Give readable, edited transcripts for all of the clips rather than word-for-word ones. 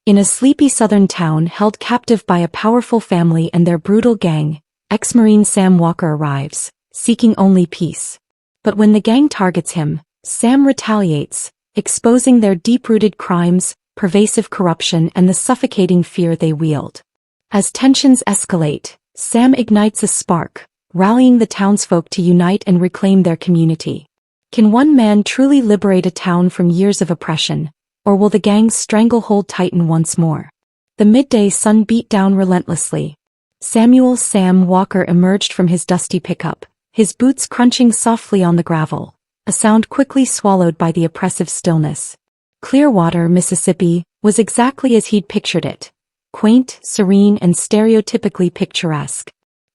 In a sleepy southern town held captive by a powerful family and their brutal gang, ex-Marine Sam Walker arrives, seeking only peace. But when the gang targets him, Sam retaliates, exposing their deep-rooted crimes, pervasive corruption and the suffocating fear they wield. As tensions escalate, Sam ignites a spark, rallying the townsfolk to unite and reclaim their community. Can one man truly liberate a town from years of oppression, or will the gang's stranglehold tighten once more? The midday sun beat down relentlessly. Samuel Sam Walker emerged from his dusty pickup, his boots crunching softly on the gravel, a sound quickly swallowed by the oppressive stillness. Clearwater, Mississippi, was exactly as he'd pictured it. Quaint, serene and stereotypically picturesque.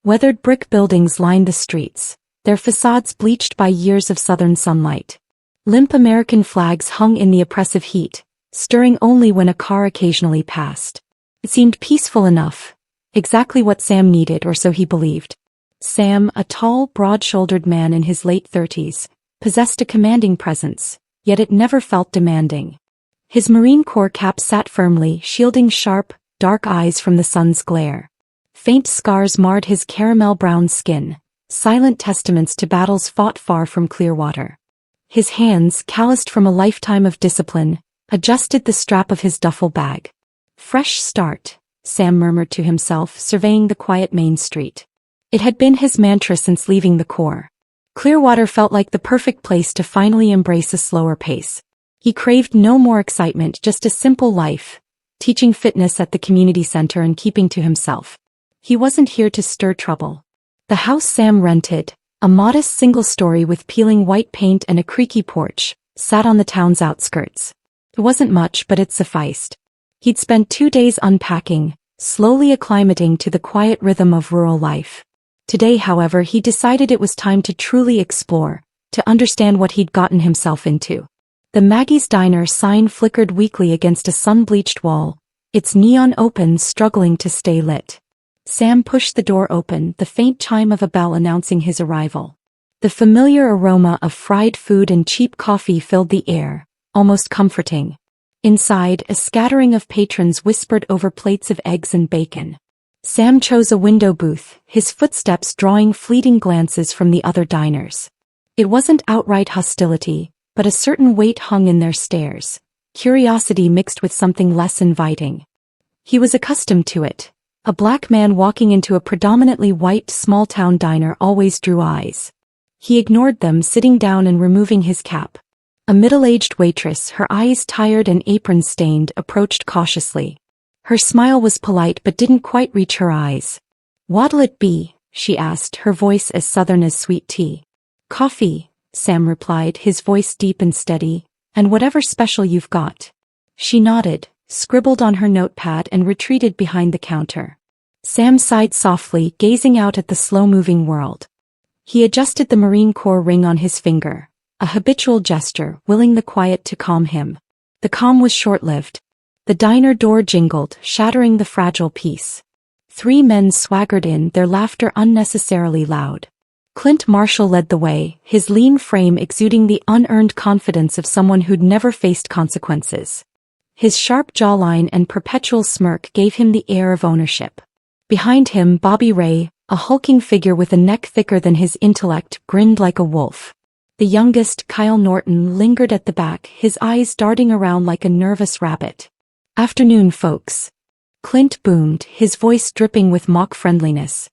Weathered brick buildings lined the streets, their facades bleached by years of southern sunlight. Limp American flags hung in the oppressive heat, stirring only when a car occasionally passed. It seemed peaceful enough, exactly what Sam needed, or so he believed. Sam, a tall, broad-shouldered man in his late 30s, possessed a commanding presence, yet it never felt demanding. His Marine Corps cap sat firmly, shielding sharp, dark eyes from the sun's glare. Faint scars marred his caramel-brown skin, silent testaments to battles fought far from Clearwater. His hands, calloused from a lifetime of discipline, adjusted the strap of his duffel bag. Fresh start, Sam murmured to himself, surveying the quiet main street. It had been his mantra since leaving the Corps. Clearwater felt like the perfect place to finally embrace a slower pace. He craved no more excitement, just a simple life, teaching fitness at the community center and keeping to himself. He wasn't here to stir trouble. The house Sam rented, a modest single-story with peeling white paint and a creaky porch, sat on the town's outskirts. It wasn't much, but it sufficed. He'd spent 2 days unpacking, slowly acclimating to the quiet rhythm of rural life. Today, however, he decided it was time to truly explore, to understand what he'd gotten himself into. The Maggie's Diner sign flickered weakly against a sun-bleached wall, its neon open struggling to stay lit. Sam pushed the door open, the faint chime of a bell announcing his arrival. The familiar aroma of fried food and cheap coffee filled the air, almost comforting. Inside, a scattering of patrons whispered over plates of eggs and bacon. Sam chose a window booth, his footsteps drawing fleeting glances from the other diners. It wasn't outright hostility, but a certain weight hung in their stares, curiosity mixed with something less inviting. He was accustomed to it. A black man walking into a predominantly white small-town diner always drew eyes. He ignored them, sitting down and removing his cap. A middle-aged waitress, her eyes tired and apron-stained, approached cautiously. Her smile was polite but didn't quite reach her eyes. "What'll it be?" she asked, her voice as southern as sweet tea. "Coffee," Sam replied, his voice deep and steady, "and whatever special you've got." She nodded, scribbled on her notepad and retreated behind the counter. Sam sighed softly, gazing out at the slow-moving world. He adjusted the Marine Corps ring on his finger, a habitual gesture, willing the quiet to calm him. The calm was short-lived. The diner door jingled, shattering the fragile peace. 3 men swaggered in, their laughter unnecessarily loud. Clint Marshall led the way, his lean frame exuding the unearned confidence of someone who'd never faced consequences. His sharp jawline and perpetual smirk gave him the air of ownership. Behind him, Bobby Ray, a hulking figure with a neck thicker than his intellect, grinned like a wolf. The youngest, Kyle Norton, lingered at the back, his eyes darting around like a nervous rabbit. "Afternoon, folks," Clint boomed, his voice dripping with mock friendliness.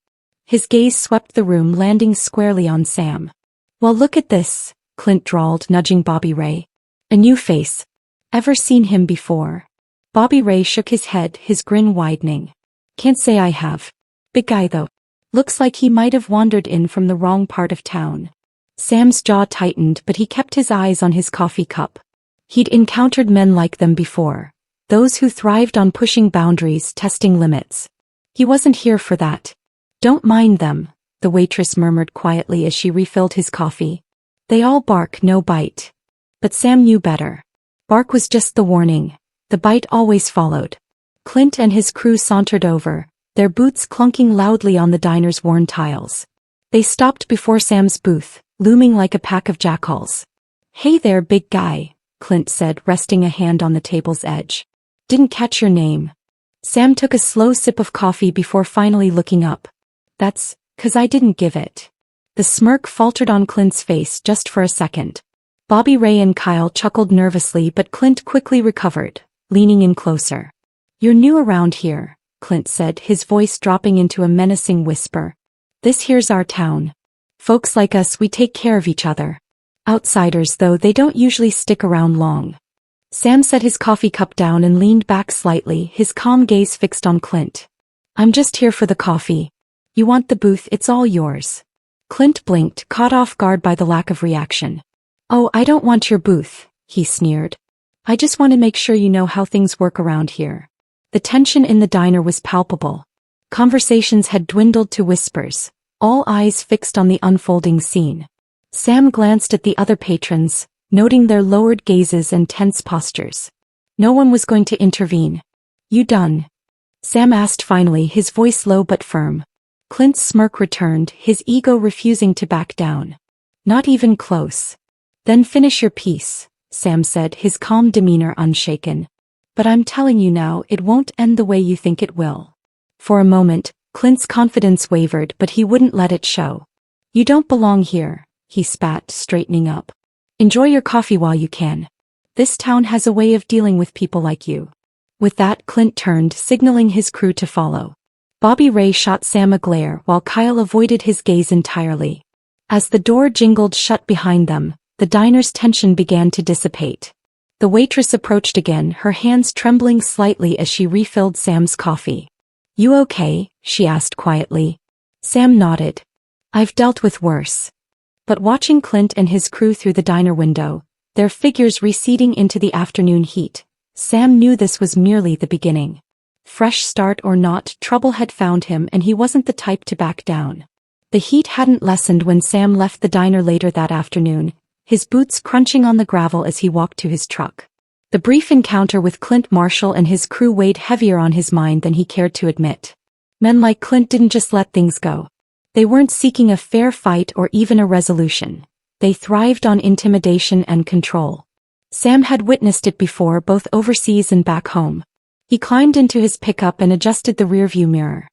His gaze swept the room, landing squarely on Sam. "Well, look at this," Clint drawled, nudging Bobby Ray. "A new face. Ever seen him before?" Bobby Ray shook his head, his grin widening. "Can't say I have. Big guy though. Looks like he might have wandered in from the wrong part of town." Sam's jaw tightened, but he kept his eyes on his coffee cup. He'd encountered men like them before, those who thrived on pushing boundaries, testing limits. He wasn't here for that. "Don't mind them," the waitress murmured quietly as she refilled his coffee. "They all bark, no bite." But Sam knew better. Bark was just the warning. The bite always followed. Clint and his crew sauntered over, their boots clunking loudly on the diner's worn tiles. They stopped before Sam's booth, looming like a pack of jackals. "Hey there, big guy," Clint said, resting a hand on the table's edge. Didn't catch your name. Sam took a slow sip of coffee before finally looking up. That's 'cause I didn't give it. The smirk faltered on Clint's face just for a second. Bobby Ray and Kyle chuckled nervously, but Clint quickly recovered, leaning in closer. You're new around here, Clint said, his voice dropping into a menacing whisper. This here's our town. Folks like us, we take care of each other. Outsiders, though, they don't usually stick around long. Sam set his coffee cup down and leaned back slightly, his calm gaze fixed on Clint. I'm just here for the coffee. You want the booth, it's all yours. Clint blinked, caught off guard by the lack of reaction. Oh, I don't want your booth, he sneered. I just want to make sure you know how things work around here. The tension in the diner was palpable. Conversations had dwindled to whispers, all eyes fixed on the unfolding scene. Sam glanced at the other patrons, noting their lowered gazes and tense postures. No one was going to intervene. You done? Sam asked finally, his voice low but firm. Clint's smirk returned, his ego refusing to back down. Not even close. Then finish your piece, Sam said, his calm demeanor unshaken. But I'm telling you now, it won't end the way you think it will. For a moment, Clint's confidence wavered, but he wouldn't let it show. You don't belong here, he spat, straightening up. Enjoy your coffee while you can. This town has a way of dealing with people like you. With that, Clint turned, signaling his crew to follow. Bobby Ray shot Sam a glare while Kyle avoided his gaze entirely. As the door jingled shut behind them, the diner's tension began to dissipate. The waitress approached again, her hands trembling slightly as she refilled Sam's coffee. You okay? She asked quietly. Sam nodded. I've dealt with worse. But watching Clint and his crew through the diner window, their figures receding into the afternoon heat, Sam knew this was merely the beginning. Fresh start or not, trouble had found him and he wasn't the type to back down. The heat hadn't lessened when Sam left the diner later that afternoon, his boots crunching on the gravel as he walked to his truck. The brief encounter with Clint Marshall and his crew weighed heavier on his mind than he cared to admit. Men like Clint didn't just let things go. They weren't seeking a fair fight or even a resolution. They thrived on intimidation and control. Sam had witnessed it before, both overseas and back home. He climbed into his pickup and adjusted the rearview mirror.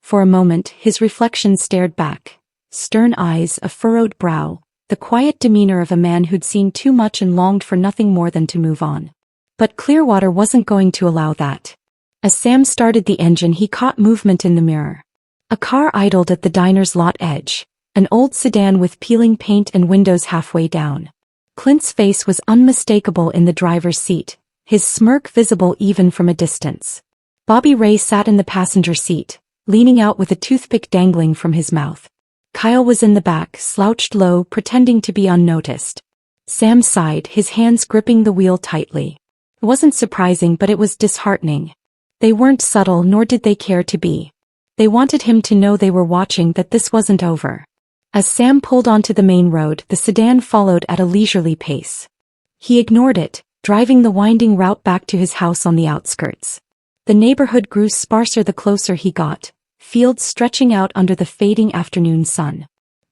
For a moment, his reflection stared back. Stern eyes, a furrowed brow, the quiet demeanor of a man who'd seen too much and longed for nothing more than to move on. But Clearwater wasn't going to allow that. As Sam started the engine, he caught movement in the mirror. A car idled at the diner's lot edge, an old sedan with peeling paint and windows halfway down. Clint's face was unmistakable in the driver's seat, his smirk visible even from a distance. Bobby Ray sat in the passenger seat, leaning out with a toothpick dangling from his mouth. Kyle was in the back, slouched low, pretending to be unnoticed. Sam sighed, his hands gripping the wheel tightly. It wasn't surprising, but it was disheartening. They weren't subtle, nor did they care to be. They wanted him to know they were watching, that this wasn't over. As Sam pulled onto the main road, the sedan followed at a leisurely pace. He ignored it, driving the winding route back to his house on the outskirts. The neighborhood grew sparser the closer he got, fields stretching out under the fading afternoon sun.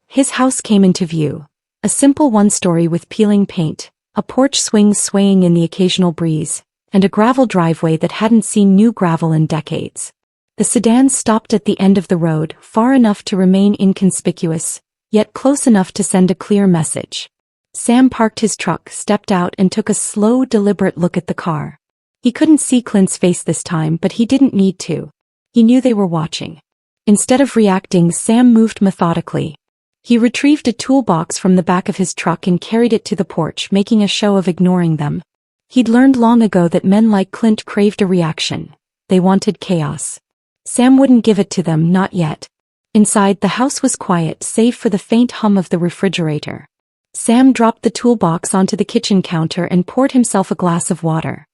His house came into view. A simple one-story with peeling paint, a porch swing swaying in the occasional breeze, and a gravel driveway that hadn't seen new gravel in decades. The sedan stopped at the end of the road, far enough to remain inconspicuous, yet close enough to send a clear message. Sam parked his truck, stepped out and took a slow, deliberate look at the car. He couldn't see Clint's face this time, but he didn't need to. He knew they were watching. Instead of reacting, Sam moved methodically. He retrieved a toolbox from the back of his truck and carried it to the porch, making a show of ignoring them. He'd learned long ago that men like Clint craved a reaction. They wanted chaos. Sam wouldn't give it to them, not yet. Inside, the house was quiet, save for the faint hum of the refrigerator. Sam dropped the toolbox onto the kitchen counter and poured himself a glass of water.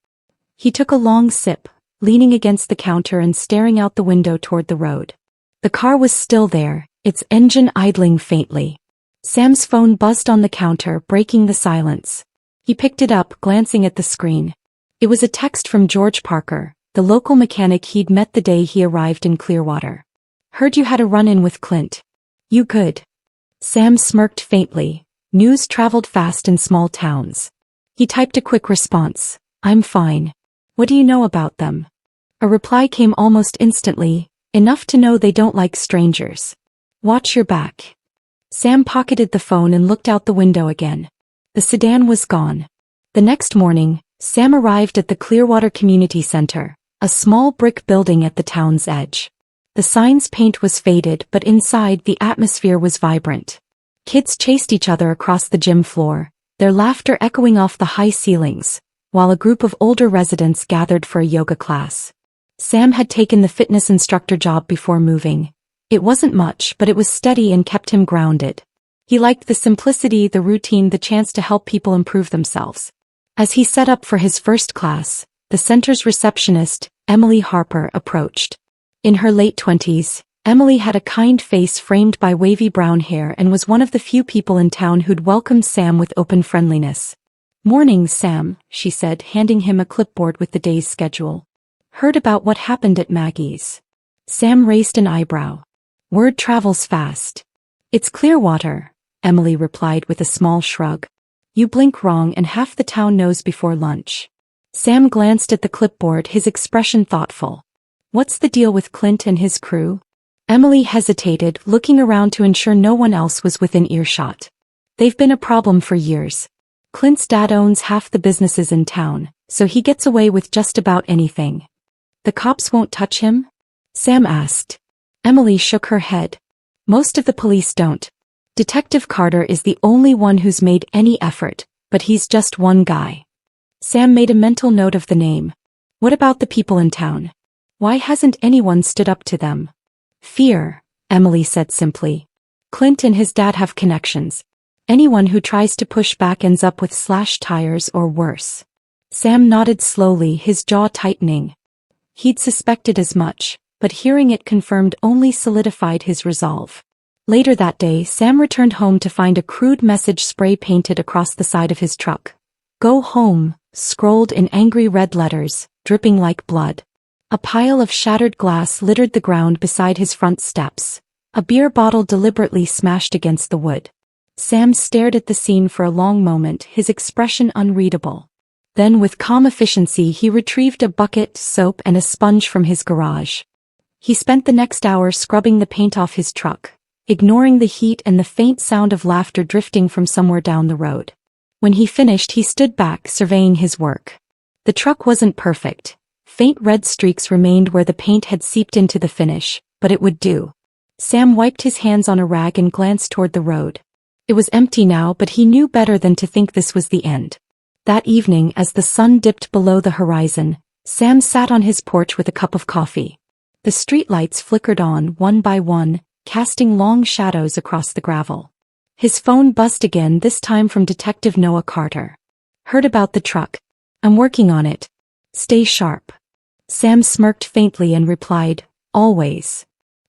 He took a long sip, leaning against the counter and staring out the window toward the road. The car was still there, its engine idling faintly. Sam's phone buzzed on the counter, breaking the silence. He picked it up, glancing at the screen. It was a text from George Parker, the local mechanic he'd met the day he arrived in Clearwater. Heard you had a run-in with Clint. You good? Sam smirked faintly. News traveled fast in small towns. He typed a quick response. I'm fine. What do you know about them? A reply came almost instantly, enough to know they don't like strangers. Watch your back. Sam pocketed the phone and looked out the window again. The sedan was gone. The next morning, Sam arrived at the Clearwater Community Center, a small brick building at the town's edge. The sign's paint was faded, but inside the atmosphere was vibrant. Kids chased each other across the gym floor, their laughter echoing off the high ceilings, while a group of older residents gathered for a yoga class. Sam had taken the fitness instructor job before moving. It wasn't much, but it was steady and kept him grounded. He liked the simplicity, the routine, the chance to help people improve themselves. As he set up for his first class, the center's receptionist, Emily Harper, approached. In her late 20s, Emily had a kind face framed by wavy brown hair and was one of the few people in town who'd welcomed Sam with open friendliness. "Morning, Sam," she said, handing him a clipboard with the day's schedule. "Heard about what happened at Maggie's?" Sam raised an eyebrow. "Word travels fast." "It's Clearwater," Emily replied with a small shrug. "You blink wrong and half the town knows before lunch." Sam glanced at the clipboard, his expression thoughtful. "What's the deal with Clint and his crew?" Emily hesitated, looking around to ensure no one else was within earshot. "They've been a problem for years. Clint's dad owns half the businesses in town, so he gets away with just about anything." "The cops won't touch him?" Sam asked. Emily shook her head. "Most of the police don't. Detective Carter is the only one who's made any effort, but he's just one guy." Sam made a mental note of the name. "What about the people in town? Why hasn't anyone stood up to them?" "Fear," Emily said simply. "Clint and his dad have connections. Anyone who tries to push back ends up with slashed tires or worse." Sam nodded slowly, his jaw tightening. He'd suspected as much, but hearing it confirmed only solidified his resolve. Later that day, Sam returned home to find a crude message spray painted across the side of his truck. "Go home," scrolled in angry red letters, dripping like blood. A pile of shattered glass littered the ground beside his front steps, a beer bottle deliberately smashed against the wood. Sam stared at the scene for a long moment, his expression unreadable. Then with calm efficiency he retrieved a bucket, soap and a sponge from his garage. He spent the next hour scrubbing the paint off his truck, ignoring the heat and the faint sound of laughter drifting from somewhere down the road. When he finished, he stood back, surveying his work. The truck wasn't perfect. Faint red streaks remained where the paint had seeped into the finish, but it would do. Sam wiped his hands on a rag and glanced toward the road. It was empty now, but he knew better than to think this was the end. That evening, as the sun dipped below the horizon, Sam sat on his porch with a cup of coffee. The streetlights flickered on, one by one, casting long shadows across the gravel. His phone buzzed again, this time from Detective Noah Carter. "Heard about the truck. I'm working on it. Stay sharp." Sam smirked faintly and replied, "Always."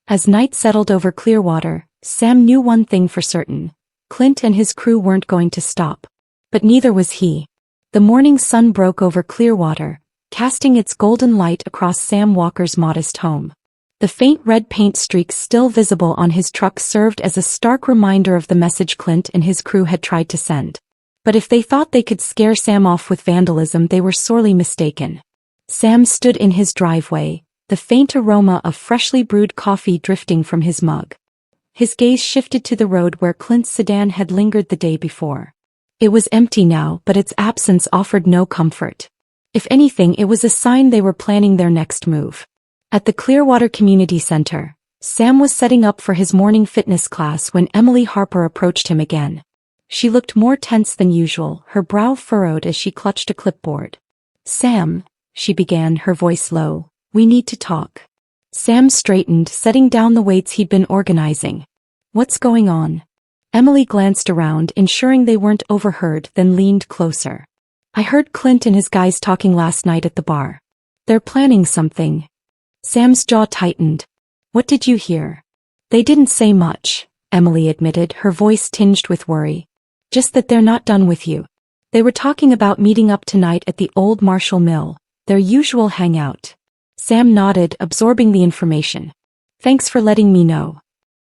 As night settled over Clearwater, Sam knew one thing for certain. Clint and his crew weren't going to stop. But neither was he. The morning sun broke over Clearwater, casting its golden light across Sam Walker's modest home. The faint red paint streaks still visible on his truck served as a stark reminder of the message Clint and his crew had tried to send. But if they thought they could scare Sam off with vandalism, they were sorely mistaken. Sam stood in his driveway, the faint aroma of freshly brewed coffee drifting from his mug. His gaze shifted to the road where Clint's sedan had lingered the day before. It was empty now, but its absence offered no comfort. If anything, it was a sign they were planning their next move. At the Clearwater Community Center, Sam was setting up for his morning fitness class when Emily Harper approached him again. She looked more tense than usual, her brow furrowed as she clutched a clipboard. "Sam," she began, her voice low, "we need to talk." Sam straightened, setting down the weights he'd been organizing. "What's going on?" Emily glanced around, ensuring they weren't overheard, then leaned closer. "I heard Clint and his guys talking last night at the bar. They're planning something." Sam's jaw tightened. "What did you hear?" "They didn't say much," Emily admitted, her voice tinged with worry. "Just that they're not done with you. They were talking about meeting up tonight at the old Marshall Mill, their usual hangout." Sam nodded, absorbing the information. "Thanks for letting me know."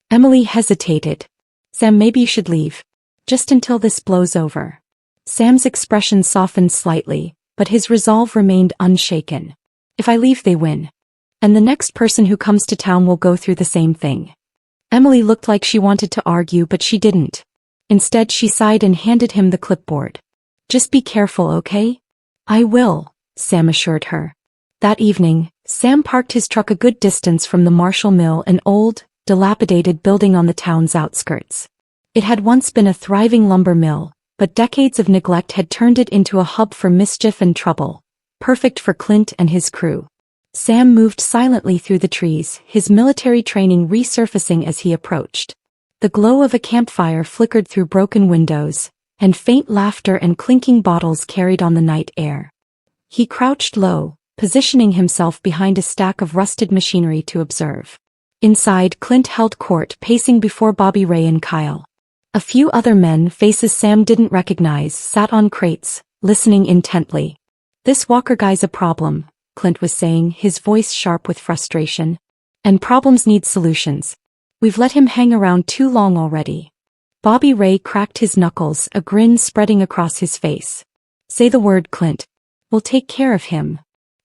Emily hesitated. "Sam, maybe you should leave. Just until this blows over." Sam's expression softened slightly, but his resolve remained unshaken. If I leave, they win. And the next person who comes to town will go through the same thing. Emily looked like she wanted to argue, but she didn't. Instead, she sighed and handed him the clipboard. Just be careful, okay? I will, Sam assured her. That evening, Sam parked his truck a good distance from the Marshall Mill, an old, dilapidated building on the town's outskirts. It had once been a thriving lumber mill, but decades of neglect had turned it into a hub for mischief and trouble, perfect for Clint and his crew. Sam moved silently through the trees, his military training resurfacing as he approached. The glow of a campfire flickered through broken windows, and faint laughter and clinking bottles carried on the night air. He crouched low, positioning himself behind a stack of rusted machinery to observe. Inside, Clint held court, pacing before Bobby Ray and Kyle. A few other men, faces Sam didn't recognize, sat on crates, listening intently. This Walker guy's a problem, Clint was saying, his voice sharp with frustration. And problems need solutions. We've let him hang around too long already. Bobby Ray cracked his knuckles, a grin spreading across his face. Say the word, Clint. We'll take care of him.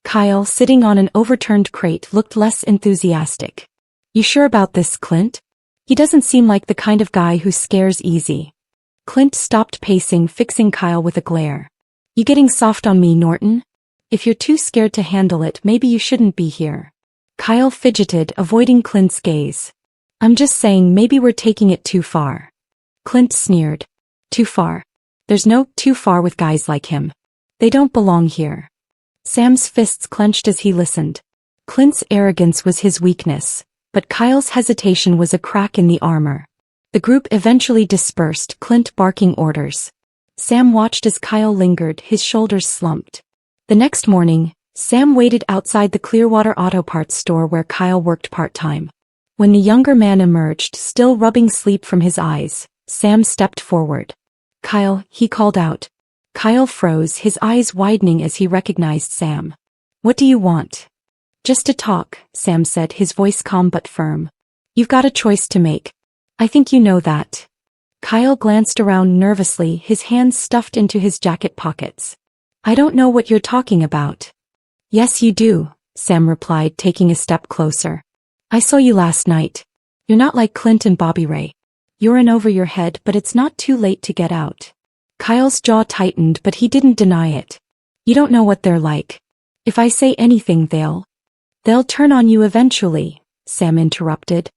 Kyle, sitting on an overturned crate, looked less enthusiastic. You sure about this, Clint? He doesn't seem like the kind of guy who scares easy. Clint stopped pacing, fixing Kyle with a glare. You getting soft on me, Norton? If you're too scared to handle it, maybe you shouldn't be here. Kyle fidgeted, avoiding Clint's gaze. I'm just saying, maybe we're taking it too far. Clint sneered. Too far? There's no too far with guys like him. They don't belong here. Sam's fists clenched as he listened. Clint's arrogance was his weakness, but Kyle's hesitation was a crack in the armor. The group eventually dispersed, Clint barking orders. Sam watched as Kyle lingered, his shoulders slumped. The next morning, Sam waited outside the Clearwater Auto Parts store where Kyle worked part-time. When the younger man emerged, still rubbing sleep from his eyes, Sam stepped forward. Kyle, he called out. Kyle froze, his eyes widening as he recognized Sam. What do you want? Just to talk, Sam said, his voice calm but firm. You've got a choice to make. I think you know that. Kyle glanced around nervously, his hands stuffed into his jacket pockets. I don't know what you're talking about. Yes, you do, Sam replied, taking a step closer. I saw you last night. You're not like Clint and Bobby Ray. You're in over your head, but it's not too late to get out. Kyle's jaw tightened, but he didn't deny it. You don't know what they're like. If I say anything, they'll turn on you eventually, Sam interrupted.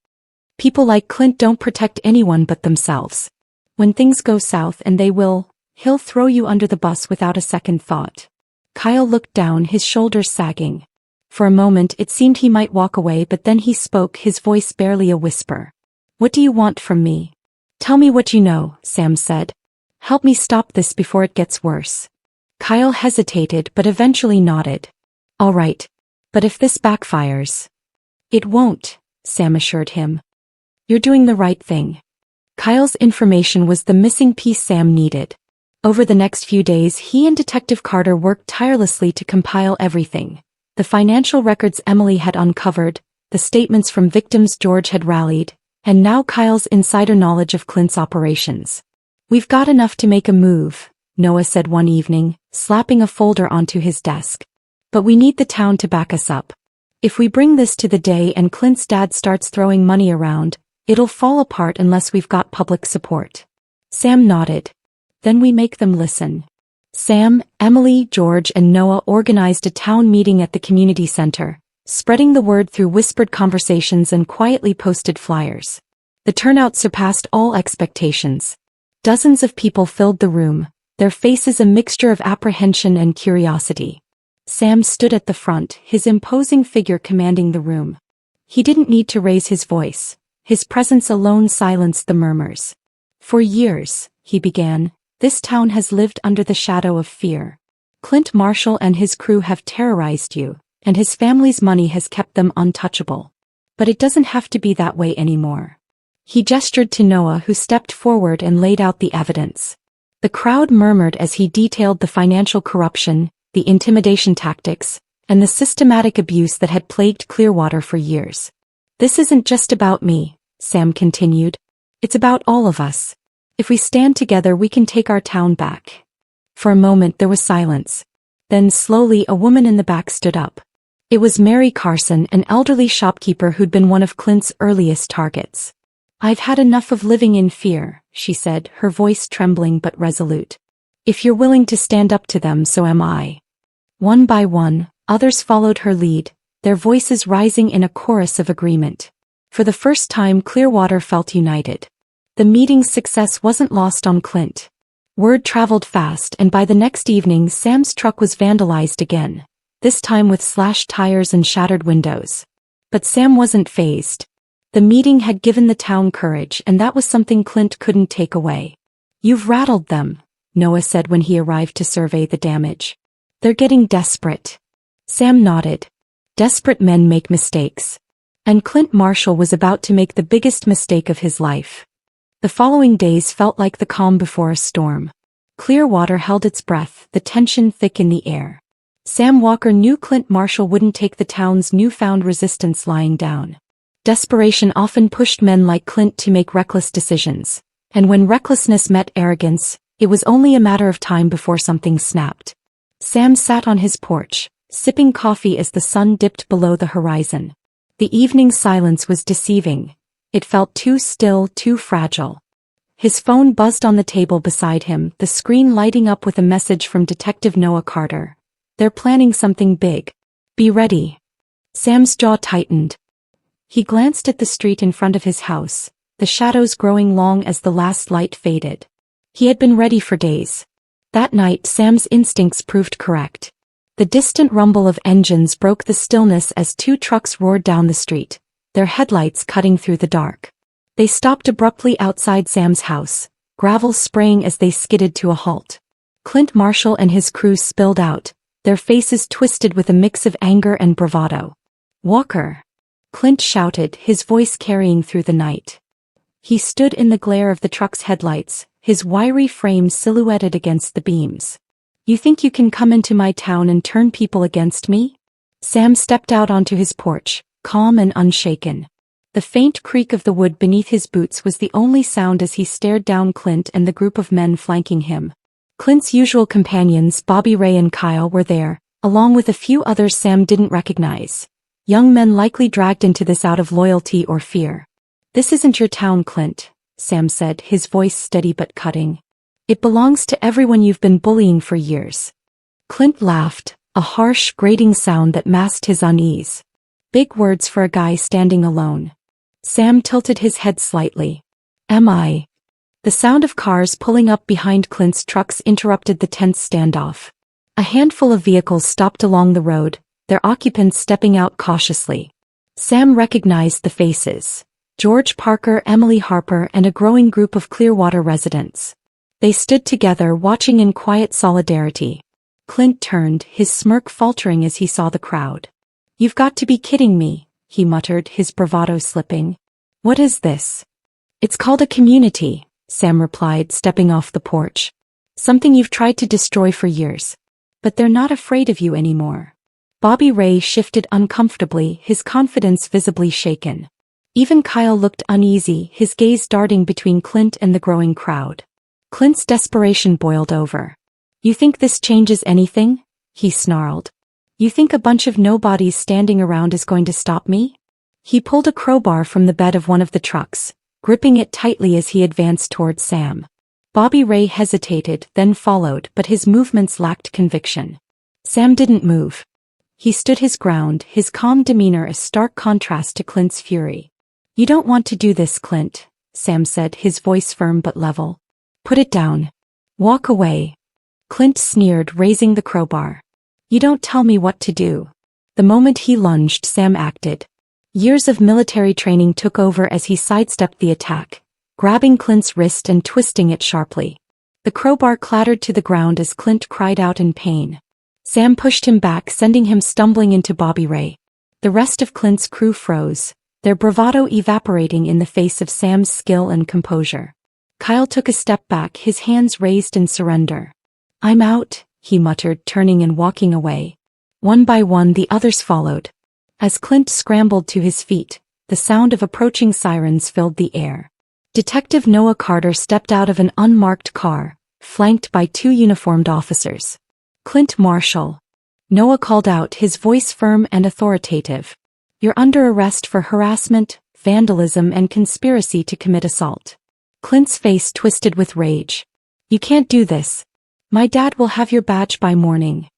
People like Clint don't protect anyone but themselves. When things go south, and they will, he'll throw you under the bus without a second thought. Kyle looked down, his shoulders sagging. For a moment it seemed he might walk away, but then he spoke, his voice barely a whisper. What do you want from me? Tell me what you know, Sam said. Help me stop this before it gets worse. Kyle hesitated but eventually nodded. All right. But if this backfires... It won't, Sam assured him. You're doing the right thing. Kyle's information was the missing piece Sam needed. Over the next few days he and Detective Carter worked tirelessly to compile everything. The financial records Emily had uncovered, the statements from victims George had rallied, and now Kyle's insider knowledge of Clint's operations. We've got enough to make a move, Noah said one evening, slapping a folder onto his desk. But we need the town to back us up. If we bring this to the day and Clint's dad starts throwing money around, it'll fall apart unless we've got public support. Sam nodded. Then we make them listen. Sam, Emily, George, and Noah organized a town meeting at the community center, spreading the word through whispered conversations and quietly posted flyers. The turnout surpassed all expectations. Dozens of people filled the room, their faces a mixture of apprehension and curiosity. Sam stood at the front, his imposing figure commanding the room. He didn't need to raise his voice. His presence alone silenced the murmurs. For years, he began, this town has lived under the shadow of fear. Clint Marshall and his crew have terrorized you, and his family's money has kept them untouchable. But it doesn't have to be that way anymore. He gestured to Noah, who stepped forward and laid out the evidence. The crowd murmured as he detailed the financial corruption, the intimidation tactics, and the systematic abuse that had plagued Clearwater for years. This isn't just about me, Sam continued. It's about all of us. If we stand together, we can take our town back. For a moment there was silence. Then slowly a woman in the back stood up. It was Mary Carson, an elderly shopkeeper who'd been one of Clint's earliest targets. "I've had enough of living in fear," she said, her voice trembling but resolute. "If you're willing to stand up to them, so am I." One by one, others followed her lead, their voices rising in a chorus of agreement. For the first time, Clearwater felt united. The meeting's success wasn't lost on Clint. Word traveled fast, and by the next evening Sam's truck was vandalized again, this time with slashed tires and shattered windows. But Sam wasn't fazed. The meeting had given the town courage, and that was something Clint couldn't take away. "You've rattled them," Noah said when he arrived to survey the damage. "They're getting desperate." Sam nodded. Desperate men make mistakes. And Clint Marshall was about to make the biggest mistake of his life. The following days felt like the calm before a storm. Clearwater held its breath, the tension thick in the air. Sam Walker knew Clint Marshall wouldn't take the town's newfound resistance lying down. Desperation often pushed men like Clint to make reckless decisions, and when recklessness met arrogance, it was only a matter of time before something snapped. Sam sat on his porch, sipping coffee as the sun dipped below the horizon. The evening silence was deceiving. It felt too still, too fragile. His phone buzzed on the table beside him, the screen lighting up with a message from Detective Noah Carter. "They're planning something big. Be ready." Sam's jaw tightened. He glanced at the street in front of his house, the shadows growing long as the last light faded. He had been ready for days. That night Sam's instincts proved correct. The distant rumble of engines broke the stillness as two trucks roared down the street, their headlights cutting through the dark. They stopped abruptly outside Sam's house, gravel spraying as they skidded to a halt. Clint Marshall and his crew spilled out, their faces twisted with a mix of anger and bravado. "Walker!" Clint shouted, his voice carrying through the night. He stood in the glare of the truck's headlights, his wiry frame silhouetted against the beams. "You think you can come into my town and turn people against me?" Sam stepped out onto his porch, calm and unshaken. The faint creak of the wood beneath his boots was the only sound as he stared down Clint and the group of men flanking him. Clint's usual companions, Bobby Ray and Kyle, were there, along with a few others Sam didn't recognize. Young men likely dragged into this out of loyalty or fear. "This isn't your town, Clint," Sam said, his voice steady but cutting. "It belongs to everyone you've been bullying for years." Clint laughed, a harsh, grating sound that masked his unease. Big words for a guy standing alone. Sam tilted his head slightly. "Am I?" The sound of cars pulling up behind Clint's trucks interrupted the tense standoff. A handful of vehicles stopped along the road, their occupants stepping out cautiously. Sam recognized the faces. George Parker, Emily Harper, and a growing group of Clearwater residents. They stood together, watching in quiet solidarity. Clint turned, his smirk faltering as he saw the crowd. "You've got to be kidding me," he muttered, his bravado slipping. "What is this?" "It's called a community," Sam replied, stepping off the porch. "Something you've tried to destroy for years. But they're not afraid of you anymore." Bobby Ray shifted uncomfortably, his confidence visibly shaken. Even Kyle looked uneasy, his gaze darting between Clint and the growing crowd. Clint's desperation boiled over. "You think this changes anything?" he snarled. "You think a bunch of nobodies standing around is going to stop me?" He pulled a crowbar from the bed of one of the trucks, gripping it tightly as he advanced toward Sam. Bobby Ray hesitated, then followed, but his movements lacked conviction. Sam didn't move. He stood his ground, his calm demeanor a stark contrast to Clint's fury. "You don't want to do this, Clint," Sam said, his voice firm but level. "Put it down. Walk away." Clint sneered, raising the crowbar. "You don't tell me what to do." The moment he lunged, Sam acted. Years of military training took over as he sidestepped the attack, grabbing Clint's wrist and twisting it sharply. The crowbar clattered to the ground as Clint cried out in pain. Sam pushed him back, sending him stumbling into Bobby Ray. The rest of Clint's crew froze, their bravado evaporating in the face of Sam's skill and composure. Kyle took a step back, his hands raised in surrender. "I'm out," he muttered, turning and walking away. One by one the others followed. As Clint scrambled to his feet, the sound of approaching sirens filled the air. Detective Noah Carter stepped out of an unmarked car, flanked by two uniformed officers. Clint Marshall. Noah called out, his voice firm and authoritative. You're under arrest for harassment, vandalism, and conspiracy to commit assault. Clint's face twisted with rage. You can't do this. My dad will have your badge by morning.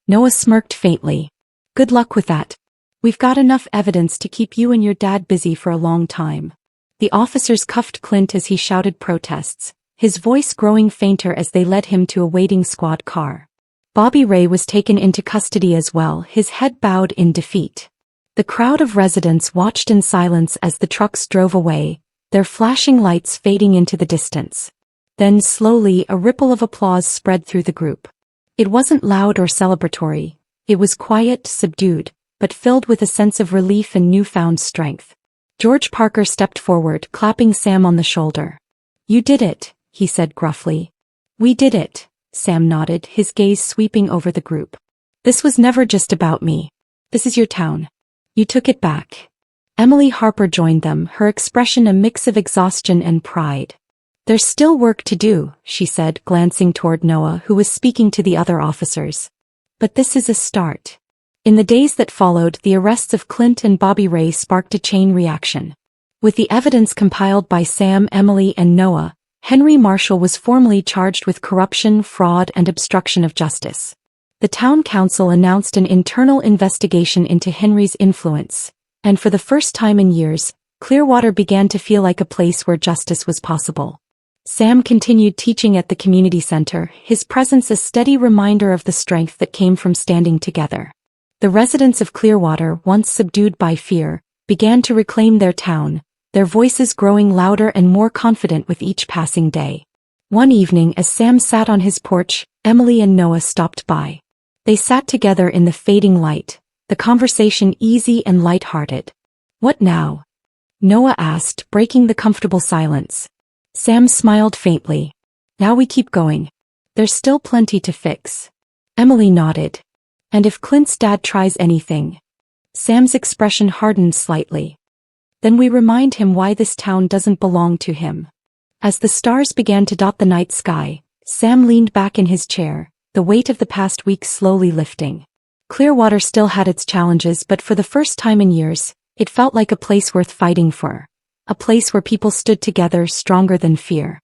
Noah smirked faintly. Good luck with that. We've got enough evidence to keep you and your dad busy for a long time. The officers cuffed Clint as he shouted protests, his voice growing fainter as they led him to a waiting squad car. Bobby Ray was taken into custody as well, his head bowed in defeat. The crowd of residents watched in silence as the trucks drove away, their flashing lights fading into the distance. Then slowly a ripple of applause spread through the group. It wasn't loud or celebratory, it was quiet, subdued, but filled with a sense of relief and newfound strength. George Parker stepped forward, clapping Sam on the shoulder. You did it, he said gruffly. We did it, Sam nodded, his gaze sweeping over the group. This was never just about me. This is your town. You took it back. Emily Harper joined them, her expression a mix of exhaustion and pride. There's still work to do, she said, glancing toward Noah, who was speaking to the other officers. But this is a start. In the days that followed, the arrests of Clint and Bobby Ray sparked a chain reaction. With the evidence compiled by Sam, Emily, and Noah, Henry Marshall was formally charged with corruption, fraud, and obstruction of justice. The town council announced an internal investigation into Henry's influence, and for the first time in years, Clearwater began to feel like a place where justice was possible. Sam continued teaching at the community center, his presence a steady reminder of the strength that came from standing together. The residents of Clearwater, once subdued by fear, began to reclaim their town, their voices growing louder and more confident with each passing day. One evening, as Sam sat on his porch, Emily and Noah stopped by. They sat together in the fading light, the conversation easy and light-hearted. What now? Noah asked, breaking the comfortable silence. Sam smiled faintly. Now we keep going. There's still plenty to fix. Emily nodded. And if Clint's dad tries anything? Sam's expression hardened slightly. Then we remind him why this town doesn't belong to him. As the stars began to dot the night sky, Sam leaned back in his chair, the weight of the past week slowly lifting. Clearwater still had its challenges, but for the first time in years, it felt like a place worth fighting for. A place where people stood together, stronger than fear.